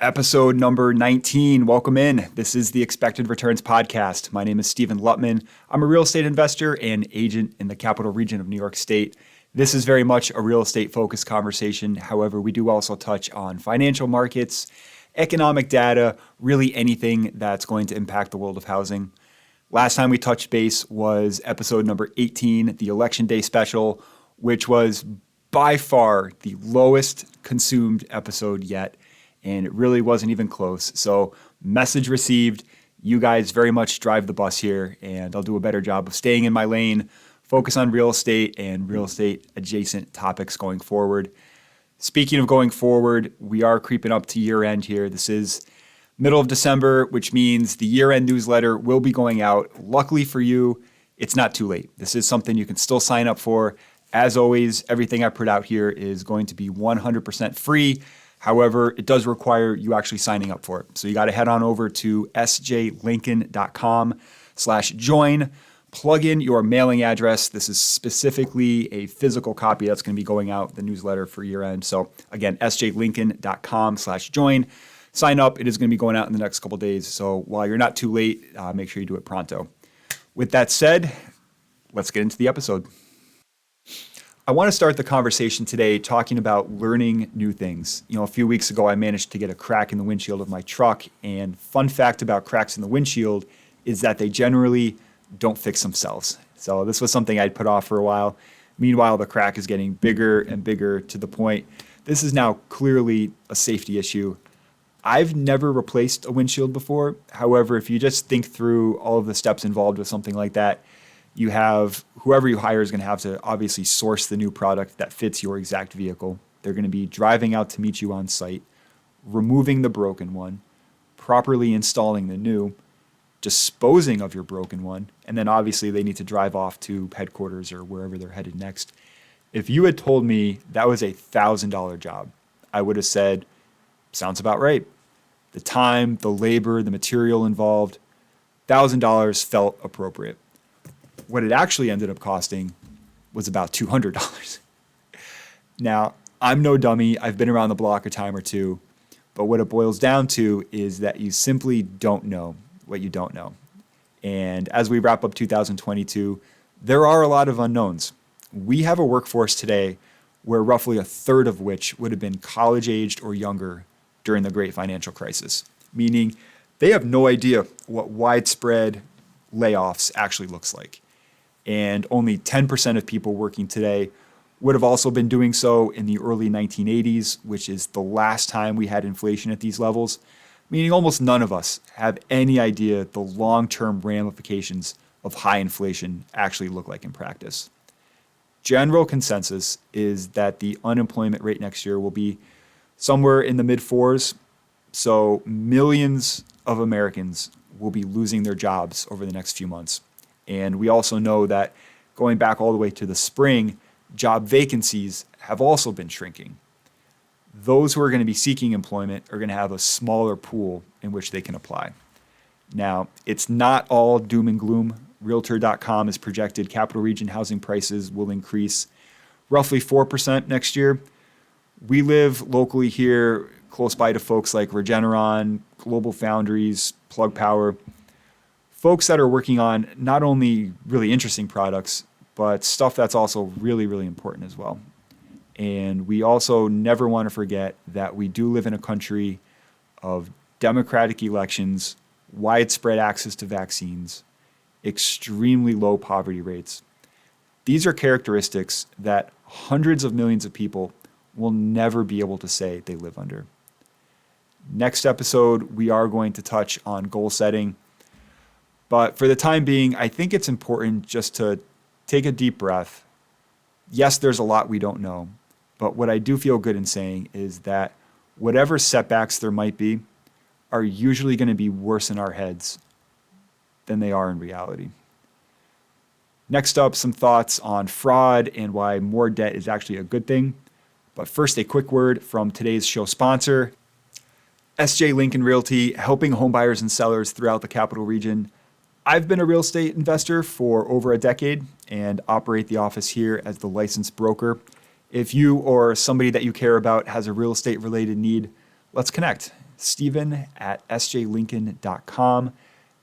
Episode number 19. Welcome in. This is the Expected Returns Podcast. My name is Stephen Luttman. I'm a real estate investor and agent in the capital region of New York State. This is very much a real estate focused conversation. However, we do also touch on financial markets, economic data, really anything that's going to impact the world of housing. Last time we touched base was episode number 18, the Election Day special, which was by far the lowest consumed episode yet. And it really wasn't even close. So message received. You guys very much drive the bus here, and I'll do a better job of staying in my lane, focus on real estate and real estate adjacent topics going forward. Speaking of going forward, we are creeping up to year end here. This is middle of December, which means the year end newsletter will be going out. Luckily for you, it's not too late. This is something you can still sign up for. As always, everything I put out here is going to be 100% free. However, it does require you actually signing up for it. So you got to head on over to sjlincoln.com/join, plug in your mailing address. This is specifically a physical copy that's going to be going out, the newsletter for year end. So again, sjlincoln.com/join. Sign up. It is going to be going out in the next couple days. So while you're not too late, make sure you do it pronto. With that said, let's get into the episode. I want to start the conversation today talking about learning new things. A few weeks ago, I managed to get a crack in the windshield of my truck. And fun fact about cracks in the windshield is that they generally don't fix themselves. So this was something I'd put off for a while. Meanwhile, the crack is getting bigger and bigger to the point. This is now clearly a safety issue. I've never replaced a windshield before. However, if you just think through all of the steps involved with something like that, you have whoever you hire is going to have to obviously source the new product that fits your exact vehicle. They're going to be driving out to meet you on site, removing the broken one, properly installing the new, disposing of your broken one, and then obviously they need to drive off to headquarters or wherever they're headed next. If you had told me that was a $1,000 job, I would have said, sounds about right. The time, the labor, the material involved, $1,000 felt appropriate. What it actually ended up costing was about $200. Now, I'm no dummy. I've been around the block a time or two. But what it boils down to is that you simply don't know what you don't know. And as we wrap up 2022, there are a lot of unknowns. We have a workforce today where roughly a third of which would have been college-aged or younger during the great financial crisis, meaning they have no idea what widespread layoffs actually looks like. And only 10% of people working today would have also been doing so in the early 1980s, which is the last time we had inflation at these levels, meaning almost none of us have any idea the long-term ramifications of high inflation actually look like in practice. General consensus is that the unemployment rate next year will be somewhere in the mid-4s, so millions of Americans will be losing their jobs over the next few months. And we also know that going back all the way to the spring, job vacancies have also been shrinking. Those who are going to be seeking employment are going to have a smaller pool in which they can apply. Now, it's not all doom and gloom. Realtor.com has projected capital region housing prices will increase roughly 4% next year. We live locally here, close by to folks like Regeneron, Global Foundries, Plug Power, folks that are working on not only really interesting products, but stuff that's also really, really important as well. And we also never want to forget that we do live in a country of democratic elections, widespread access to vaccines, extremely low poverty rates. These are characteristics that hundreds of millions of people will never be able to say they live under. Next episode, we are going to touch on goal setting. But for the time being, I think it's important just to take a deep breath. Yes, there's a lot we don't know. But what I do feel good in saying is that whatever setbacks there might be are usually going to be worse in our heads than they are in reality. Next up, some thoughts on fraud and why more debt is actually a good thing. But first, a quick word from today's show sponsor, Lincoln Realty, helping homebuyers and sellers throughout the capital region. I've been a real estate investor for over a decade and operate the office here as the licensed broker. If you or somebody that you care about has a real estate related need, let's connect. steven@sjlincoln.com.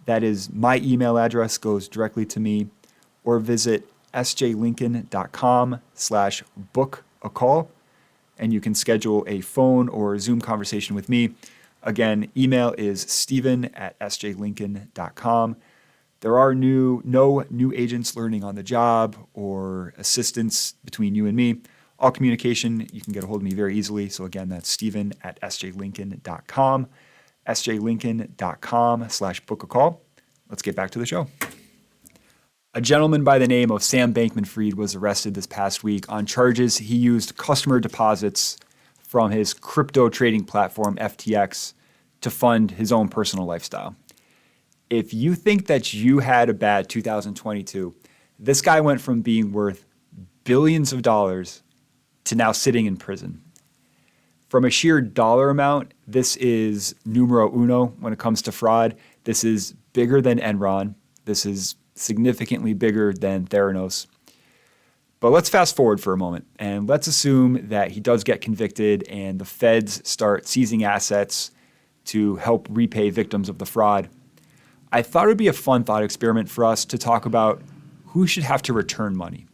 That is my email address, goes directly to me. Or visit sjlincoln.com/book a call, and you can schedule a phone or Zoom conversation with me. Again, email is steven@sjlincoln.com. There are no new agents learning on the job or assistance between you and me. All communication, you can get a hold of me very easily. So again, that's steven@sjlincoln.com, sjlincoln.com/book a call. Let's get back to the show. A gentleman by the name of Sam Bankman-Fried was arrested this past week on charges he used customer deposits from his crypto trading platform, FTX, to fund his own personal lifestyle. If you think that you had a bad 2022, this guy went from being worth billions of dollars to now sitting in prison. From a sheer dollar amount, this is numero uno when it comes to fraud. This is bigger than Enron. This is significantly bigger than Theranos. But let's fast forward for a moment, and let's assume that he does get convicted and the feds start seizing assets to help repay victims of the fraud. I thought it would be a fun thought experiment for us to talk about who should have to return money.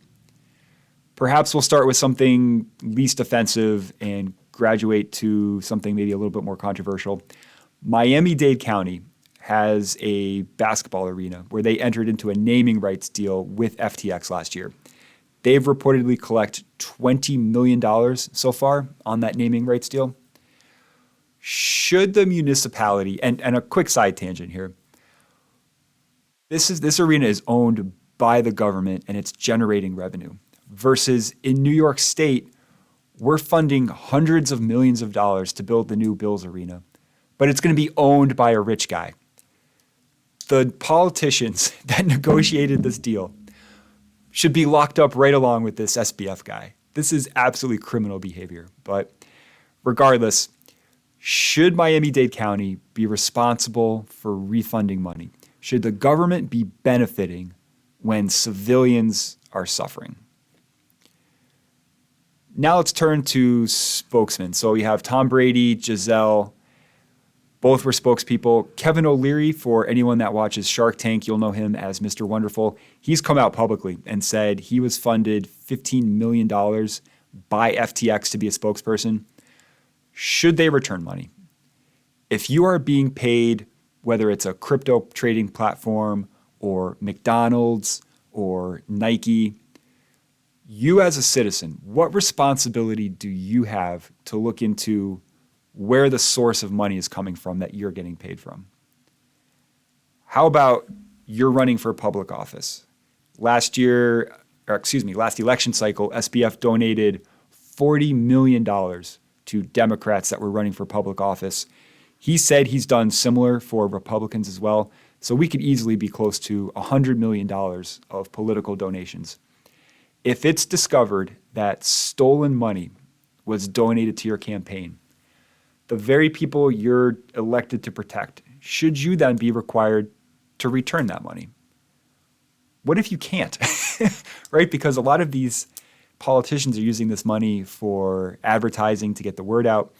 Perhaps we'll start with something least offensive and graduate to something maybe a little bit more controversial. Miami-Dade County has a basketball arena where they entered into a naming rights deal with FTX last year. They've reportedly collected $20 million so far on that naming rights deal. Should the municipality, and a quick side tangent here, this arena is owned by the government and it's generating revenue. Versus in New York State, we're funding hundreds of millions of dollars to build the new Bills arena, but it's going to be owned by a rich guy. The politicians that negotiated this deal should be locked up right along with this SBF guy. This is absolutely criminal behavior. But regardless, should Miami-Dade County be responsible for refunding money? Should the government be benefiting when civilians are suffering? Now let's turn to spokesmen. So we have Tom Brady, Giselle, both were spokespeople. Kevin O'Leary, for anyone that watches Shark Tank, you'll know him as Mr. Wonderful. He's come out publicly and said he was funded $15 million by FTX to be a spokesperson. Should they return money? If you are being paid, whether it's a crypto trading platform or McDonald's or Nike, you as a citizen, what responsibility do you have to look into where the source of money is coming from that you're getting paid from? How about you're running for public office? Last election cycle, SBF donated $40 million to Democrats that were running for public office. He said he's done similar for Republicans as well. So we could easily be close to $100 million of political donations. If it's discovered that stolen money was donated to your campaign, the very people you're elected to protect, should you then be required to return that money? What if you can't, right? Because a lot of these politicians are using this money for advertising to get the word out.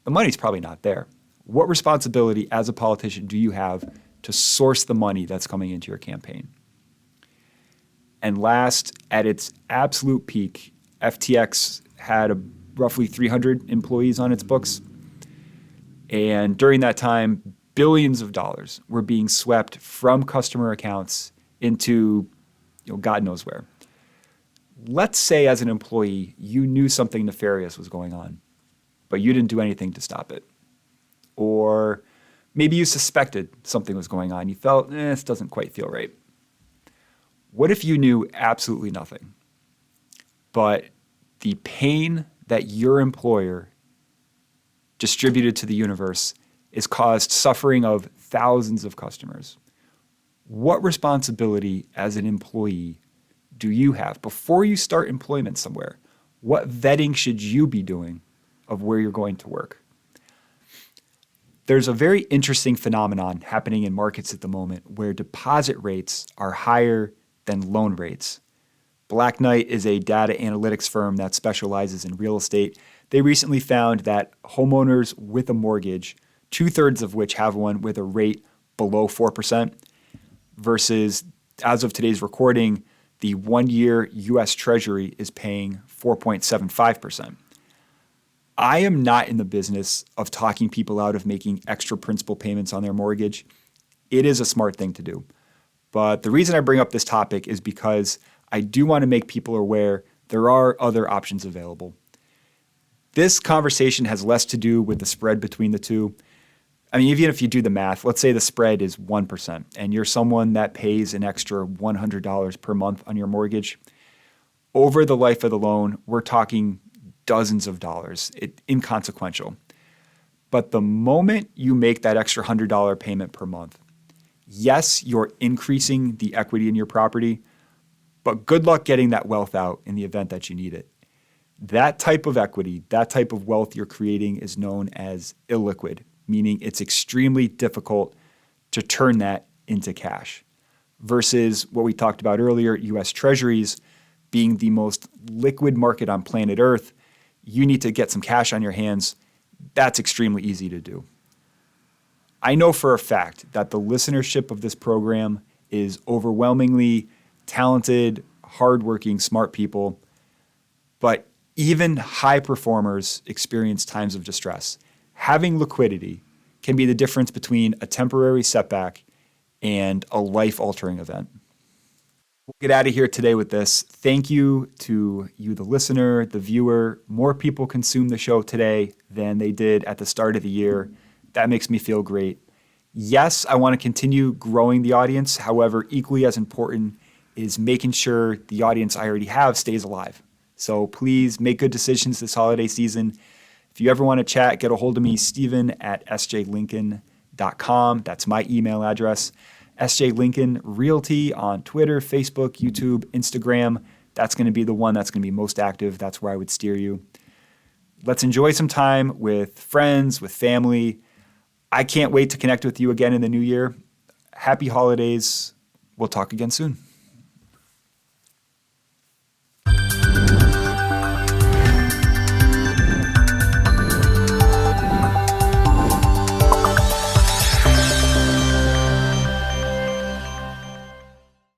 The money's probably not there. What responsibility as a politician do you have to source the money that's coming into your campaign? And last, at its absolute peak, FTX had roughly 300 employees on its books. And during that time, billions of dollars were being swept from customer accounts into, God knows where. Let's say as an employee, you knew something nefarious was going on, but you didn't do anything to stop it. Or maybe you suspected something was going on. You felt, this doesn't quite feel right. What if you knew absolutely nothing, but the pain that your employer distributed to the universe is caused suffering of thousands of customers? What responsibility as an employee do you have before you start employment somewhere? What vetting should you be doing of where you're going to work? There's a very interesting phenomenon happening in markets at the moment where deposit rates are higher than loan rates. Black Knight is a data analytics firm that specializes in real estate. They recently found that homeowners with a mortgage 2/3 of which have one with a rate below 4%, versus, as of today's recording, the 1-year US Treasury is paying 4.75%. I am not in the business of talking people out of making extra principal payments on their mortgage. It is a smart thing to do. But the reason I bring up this topic is because I do want to make people aware there are other options available. This conversation has less to do with the spread between the two. I mean, even if you do the math, let's say the spread is 1% and you're someone that pays an extra $100 per month on your mortgage. Over the life of the loan, we're talking dozens of dollars, inconsequential. But the moment you make that extra $100 payment per month, yes, you're increasing the equity in your property, but good luck getting that wealth out in the event that you need it. That type of equity, that type of wealth you're creating is known as illiquid, meaning it's extremely difficult to turn that into cash. Versus what we talked about earlier, US Treasuries being the most liquid market on planet Earth, you need to get some cash on your hands. That's extremely easy to do. I know for a fact that the listenership of this program is overwhelmingly talented, hardworking, smart people, but even high performers experience times of distress. Having liquidity can be the difference between a temporary setback and a life-altering event. We'll get out of here today with this. Thank you to you, the listener, the viewer. More people consume the show today than they did at the start of the year. That makes me feel great. Yes, I want to continue growing the audience. However, equally as important is making sure the audience I already have stays alive. So please make good decisions this holiday season. If you ever want to chat, get a hold of me, Steven@sjlincoln.com. That's my email address. sjlincolnrealty on Twitter, Facebook, YouTube, Instagram. That's going to be the one that's going to be most active. That's where I would steer you. Let's enjoy some time with friends, with family. I can't wait to connect with you again in the new year. Happy holidays. We'll talk again soon.